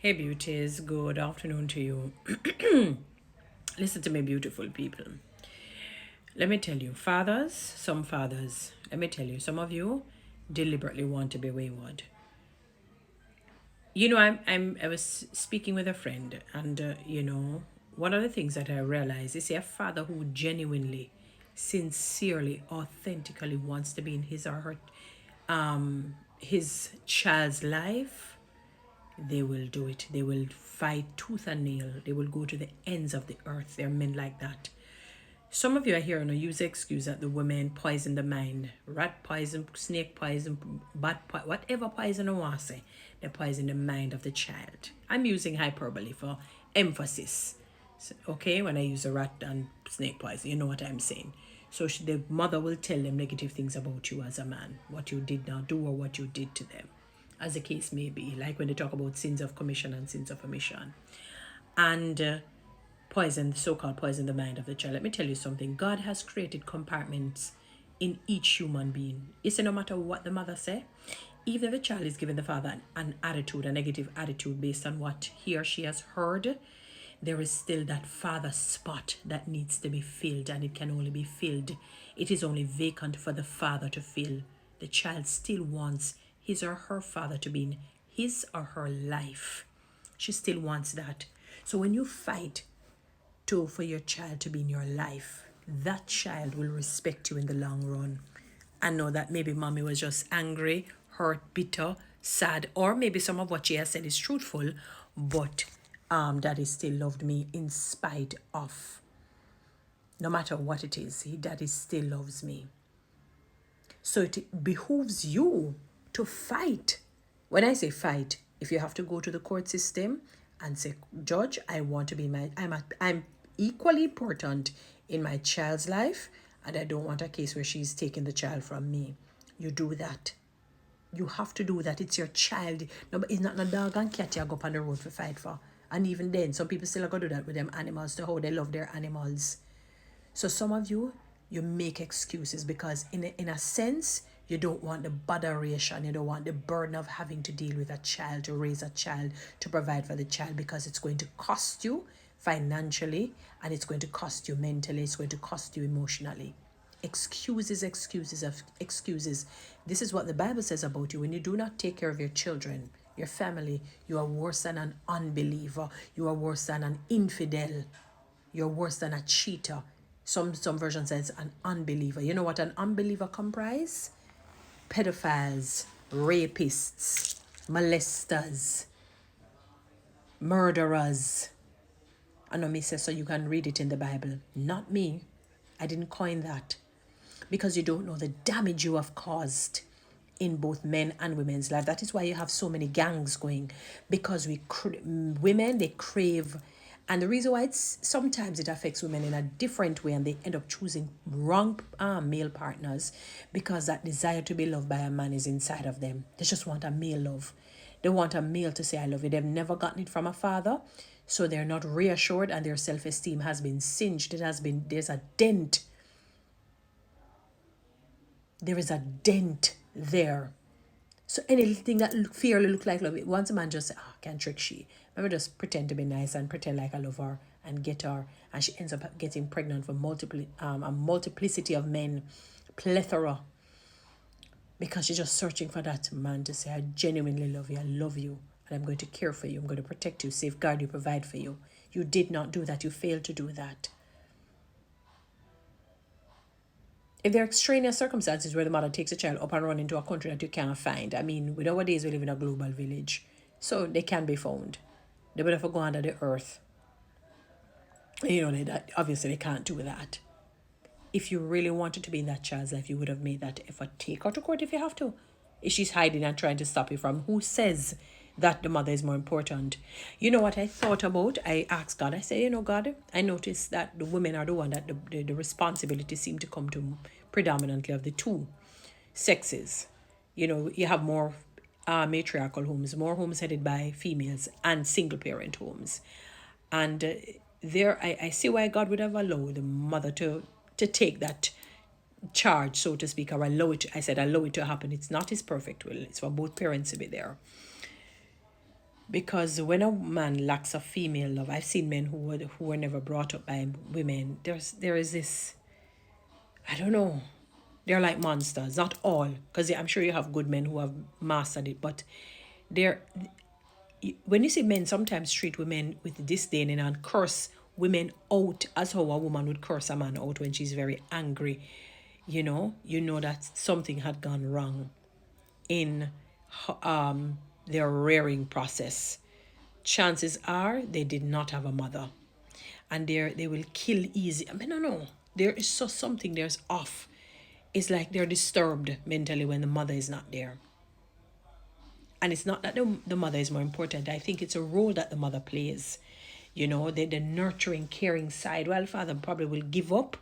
Hey beauties, good afternoon to you. Listen to me, beautiful people. Let me tell you, some fathers, let me tell you, some of you deliberately want to be wayward. I was speaking with a friend, and one of the things that I realized is a father who genuinely, sincerely, authentically wants to be in his or her his child's life. They will do it. They will fight tooth and nail. They will go to the ends of the earth. There are men like that. Some of you are here and use the excuse that the women poison the mind. Rat poison, snake poison, bat poison, whatever poison I want to say. They poison the mind of the child. I'm using hyperbole for emphasis. So, okay, when I use a rat and snake poison, you know what I'm saying. So the mother will tell them negative things about you as a man, what you did not do or what you did to them, as the case may be, like when they talk about sins of commission and sins of omission. And poison, so-called poison the mind of the child. Let me tell you something. God has created compartments in each human being. You see, no matter what the mother say, even if the child is giving the father an attitude, a negative attitude based on what he or she has heard, there is still that father spot that needs to be filled, and it can only be filled. It is only vacant for the father to fill. The child still wants his or her father to be in his or her life. She still wants that. So when you fight for your child to be in your life, that child will respect you in the long run. I know that maybe mommy was just angry, hurt, bitter, sad, or maybe some of what she has said is truthful, but daddy still loved me in spite of, no matter what it is, daddy still loves me. So it behooves you to fight. When I say fight, if you have to go to the court system and say, Judge, I want to be I'm equally important in my child's life, and I don't want a case where she's taking the child from me. You do that. You have to do that. It's your child. No, but it's not a dog and cat you go up on the road to fight for. And even then, some people still are going to do that with them animals, to how they love their animals. So some of you, you make excuses because in a sense, you don't want the botheration, you don't want the burden of having to deal with a child, to raise a child, to provide for the child, because it's going to cost you financially, and it's going to cost you mentally, it's going to cost you emotionally. Excuses, excuses. This is what the Bible says about you. When you do not take care of your children, your family, you are worse than an unbeliever. You are worse than an infidel. You're worse than a cheater. Some version says an unbeliever. You know what an unbeliever comprise? Pedophiles, rapists, molesters, murderers. I know me says so you can read it in the Bible. Not me. I didn't coin that. Because you don't know the damage you have caused in both men and women's life. That is why you have so many gangs going. Because women, they crave. And the reason why sometimes it affects women in a different way, and they end up choosing wrong male partners, because that desire to be loved by a man is inside of them. They just want a male love. They want a male to say, I love you. They've never gotten it from a father. So they're not reassured, and their self-esteem has been singed. There's a dent. There is a dent there. So anything that fairly look like love, once a man just say, I can't trick she. Maybe just pretend to be nice and pretend like I love her and get her, and she ends up getting pregnant for a multiplicity of men, plethora, because she's just searching for that man to say, I genuinely love you, I love you, and I'm going to care for you, I'm going to protect you, safeguard you, provide for you. You did not do that. You failed to do that. If there are extraneous circumstances where the mother takes a child up and run into a country that you can't find, I mean, nowadays we live in a global village, so they can be found. They would have to go under the earth. Obviously they can't do that. If you really wanted to be in that child's life, you would have made that effort. Take her to court if you have to. If she's hiding and trying to stop you from, who says that the mother is more important? You know what I thought about? I asked God, I said, God, I noticed that the women are the one that the responsibility seem to come to predominantly of the two sexes. You have more matriarchal homes, more homes headed by females, and single parent homes. And there, I see why God would have allowed the mother to take that charge, so to speak, or allow it. I said allow it to happen. It's not his perfect will. It's for both parents to be there. Because when a man lacks a female love, I've seen men who were never brought up by women. There is this, I don't know. They're like monsters. Not all, because I'm sure you have good men who have mastered it. But they're when you see men sometimes treat women with disdain and curse women out as how a woman would curse a man out when she's very angry, you know that something had gone wrong in their rearing process. Chances are they did not have a mother, and they will kill easy. I mean, no, there is so something there's off. It's like they're disturbed mentally when the mother is not there. And it's not that the mother is more important. I think it's a role that the mother plays. The nurturing, caring side. Well, father probably will give up.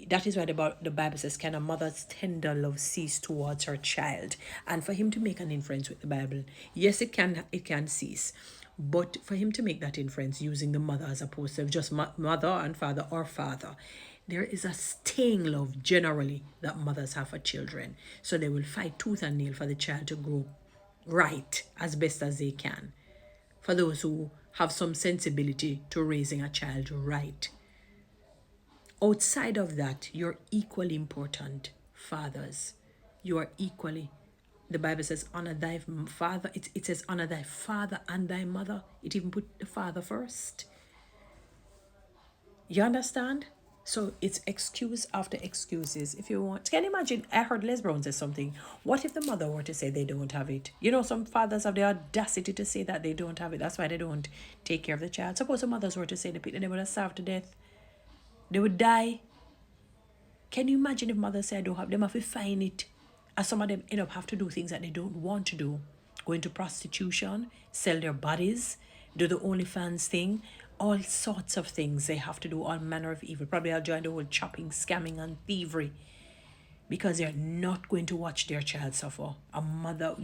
That is why the Bible says, can a mother's tender love cease towards her child? And for him to make an inference with the Bible, yes, it can cease. But for him to make that inference using the mother as opposed to just mother and father or father, there is a staying love generally that mothers have for children. So they will fight tooth and nail for the child to grow right as best as they can. For those who have some sensibility to raising a child right. Outside of that, you're equally important, fathers. You are equally. The Bible says, honor thy father. It says, honor thy father and thy mother. It even put the father first. You understand? So it's excuse after excuses. If you want, can you imagine? I heard Les Brown say something. What if the mother were to say they don't have it? Some fathers have the audacity to say that they don't have it. That's why they don't take care of the child. Suppose the mothers were to say they would have starved to death. They would die. Can you imagine if mothers say I don't have them? Have to find it. And some of them end up have to do things that they don't want to do. Go into prostitution, sell their bodies, do the OnlyFans thing, all sorts of things they have to do, all manner of evil. Probably I'll join the whole chopping, scamming, and thievery. Because they're not going to watch their child suffer. A mother,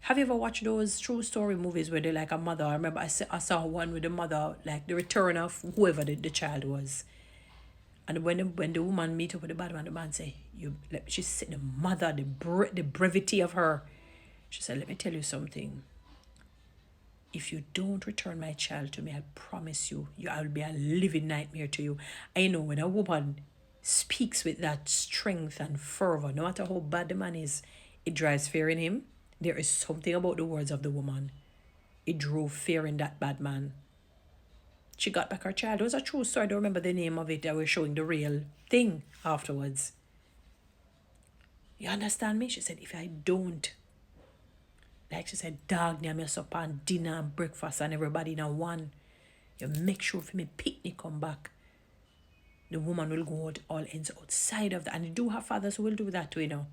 have you ever watched those true story movies where they're like a mother? I remember I saw one with the mother, like the return of whoever the child was. And when the woman meet up with the man say, she said, the mother, the brevity of her. She said, let me tell you something. If you don't return my child to me, I promise you, I'll be a living nightmare to you. I know when a woman speaks with that strength and fervor, no matter how bad the man is, it drives fear in him. There is something about the words of the woman. It drove fear in that bad man. She got back her child. It was a true story. I don't remember the name of it. They were showing the real thing afterwards. You understand me? She said, if I don't, like she said, dog near me supper and dinner and breakfast and everybody in a one, you make sure for me picnic come back. The woman will go out all ends outside of that. And you do have fathers who will do that too,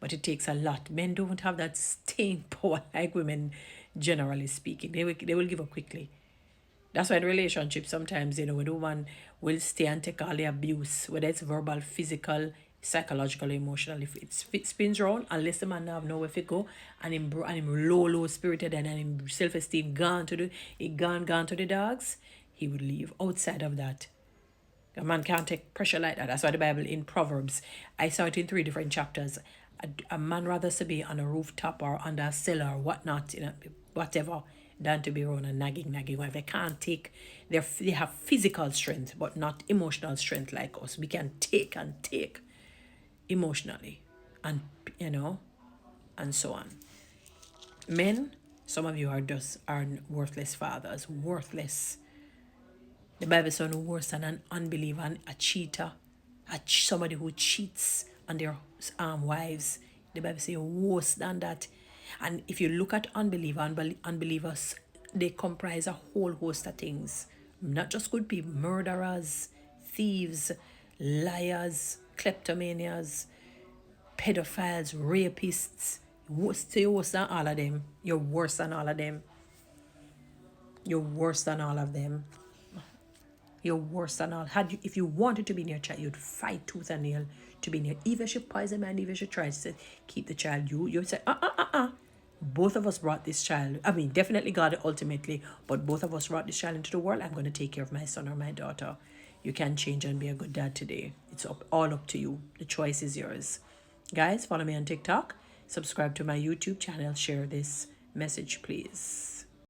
But it takes a lot. Men don't have that staying power like women, generally speaking. They will give up quickly. That's why in relationships sometimes, when the woman will stay and take all the abuse, whether it's verbal, physical, psychological, emotional, if it spins around, unless the man have nowhere to go, and him low spirited and him self-esteem gone to the dogs, he would leave. Outside of that, a man can't take pressure like that. That's why the Bible in Proverbs, I saw it in 3 different chapters. A man rather to be on a rooftop or under a cellar or whatnot, whatever, than to be around and nagging. Why they can't take, they have physical strength, but not emotional strength like us. We can take emotionally, and and so on. Men, some of you are worthless fathers, worthless. The Bible says no worse than an unbeliever and a cheater, somebody who cheats on their wives. The Bible says worse than that. And if you look at unbelievers, they comprise a whole host of things. Not just good people, murderers, thieves, liars, kleptomanias, pedophiles, rapists. You're worse than all of them. You're worse than all of them. You're worse than all of them. You're worse than all. If you wanted to be near child, you'd fight tooth and nail to be near. Even if you poison man, even if you try to keep the child, you'd say, both of us brought this child. I mean, definitely God ultimately, but both of us brought this child into the world. I'm going to take care of my son or my daughter. You can change and be a good dad today. It's all up to you. The choice is yours. Guys, follow me on TikTok. Subscribe to my YouTube channel. Share this Message, please.